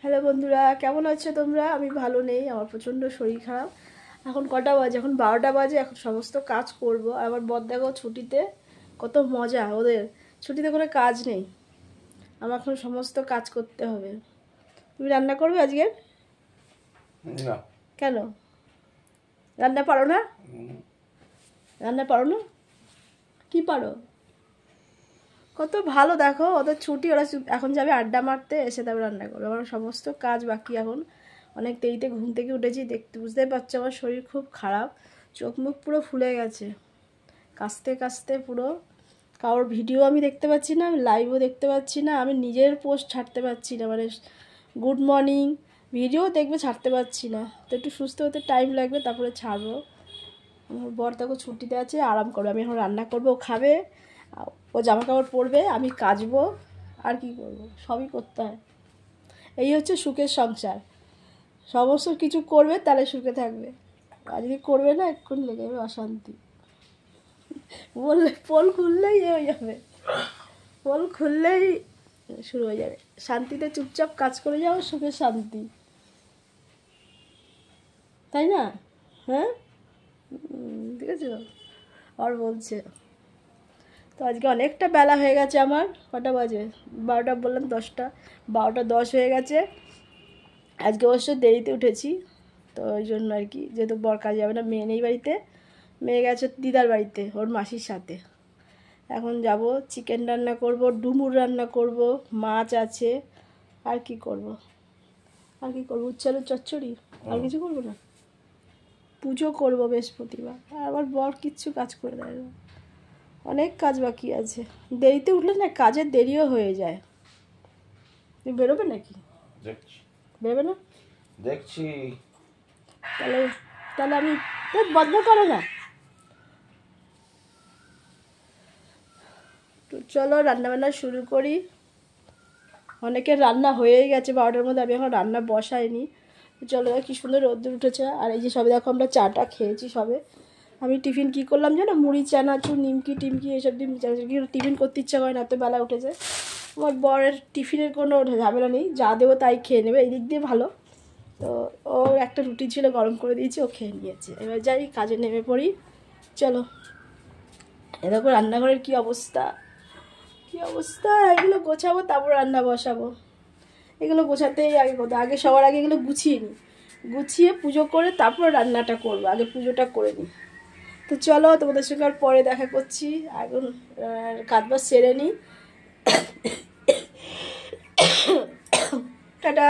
Hello বন্ধুরা, কেমন আছো তোমরা? আমি ভালো নেই, আমার প্রচণ্ড শরীর খারাপ। এখন কটা বাজে? এখন 12টা বাজে। এখন সমস্ত কাজ করব। আর আমার বর দেখো ছুটিতে, কত মজা ওদের। ছুটিতে কোনো কাজ নেই, আমার এখন সমস্ত কাজ করতে হবে। তুমি রান্না করবে আজকে? না। কেন? রান্না পারো না? রান্না পারো না? কি পারো? কত ভালো, দেখো ওদের ছুটি, ওরা এখন যাবে আড্ডা মারতে, এসে তারপর রান্না করবে। আমার সমস্ত কাজ বাকি এখন। অনেক দেরিতে ঘুম থেকে উঠেছি, দেখতে বুঝতেই পারছো আমার শরীর খুব খারাপ। চোখ মুখ পুরো ফুলে গেছে, কাশতে কাশতে পুরো। কারোর ভিডিও আমি দেখতে পাচ্ছি না, আমি লাইভও দেখতে পাচ্ছি না, আমি নিজের পোস্ট ছাড়তে পারছি না, মানে গুড মর্নিং ভিডিও দেখবে ছাড়তে পারছি না। তো একটু সুস্থ হতে টাইম লাগবে, তারপরে ছাড়বো। আমার বর দেখো ছুটিতে আছে, আরাম করবে। আমি এখন রান্না করবো, ও খাবে, ও জামা কাপড় পরবে, আমি কাচবো, আর কি করবো, সবই করতে হয়। এই হচ্ছে সুখের সংসার। সমস্ত কিছু করবে তাহলে সুখে থাকবে, আর যদি করবে না এক্ষুনি লেগে যাবে অশান্তি। বললে পোল খুললেই হয়ে যাবে, পোল খুললেই শুরু হয়ে যাবে। শান্তিতে চুপচাপ কাজ করে যাও, সুখের শান্তি, তাই না? হ্যাঁ, ঠিক আছে। আর বলছে তো আজকে অনেকটা বেলা হয়ে গেছে আমার। কটা বাজে? 12টা বললাম, 10টা। 12টা 10 হয়ে গেছে। আজকে অবশ্য দেরিতে উঠেছি, তো ওই জন্য আর কি, যেহেতু বর কাজে যাবে না, মেয়ে নেই বাড়িতে, মেয়ে গেছে দিদার বাড়িতে ওর মাসির সাথে। এখন যাব, চিকেন রান্না করব, ডুমুর রান্না করব, মাছ আছে, আর কি করব? আর কি করবো? উচ্ছে আলুর চচ্চড়ি, আর কিছু করবো না। পুজো করব বৃহস্পতিবার, আর আমার বর কিচ্ছু কাজ করে দেয় না। অনেক কাজ বাকি আছে। দেরিতে উঠলে না কাজের দেরিও হয়ে যায়। তুমি বেরোবে নাকি? দেখছি বেরোবে না? দেখছি তাহলে তাহলে আমি, বন্ধ করো না। তো চলো রান্নাবান্না শুরু করি। অনেকের রান্না হয়েই গেছে 12টার মধ্যে, আমি এখন রান্না বসাইনি। চলো, কি সুন্দর রোদ্দুর উঠেছে। আর এই যে সবে দেখো আমরা চাটা খেয়েছি সবে। আমি টিফিন কি করলাম জানো? মুড়ি, চানাচুর, নিমকি টিমকি এইসব দিন টিফিন করতে ইচ্ছা করে না, এত বেলা উঠেছে। আমার বরের টিফিনের কোনো ঝামেলা নেই, যা দেবো তাই খেয়ে নেবে, এই দিক দিয়ে ভালো। তো ওর একটা রুটি ছিল, গরম করে দিয়েছি, ও খেয়ে নিয়েছে। এবার যাই কাজে নেমে পড়ি, চলো। এ দেখো রান্নাঘরের কি অবস্থা, কি অবস্থা। এগুলো গোছাবো, তারপর রান্না বসাবো। এগুলো গোছাতেই আগে আগে সবার আগে এগুলো গুছিয়ে নিই, গুছিয়ে পুজো করে তারপর রান্নাটা করবো। আগে পুজোটা করে নিই। তো চলো, তোমাদের সঙ্গে আর পরে দেখা করছি। এখন কাজবাজ সেরে নিই। টাটা।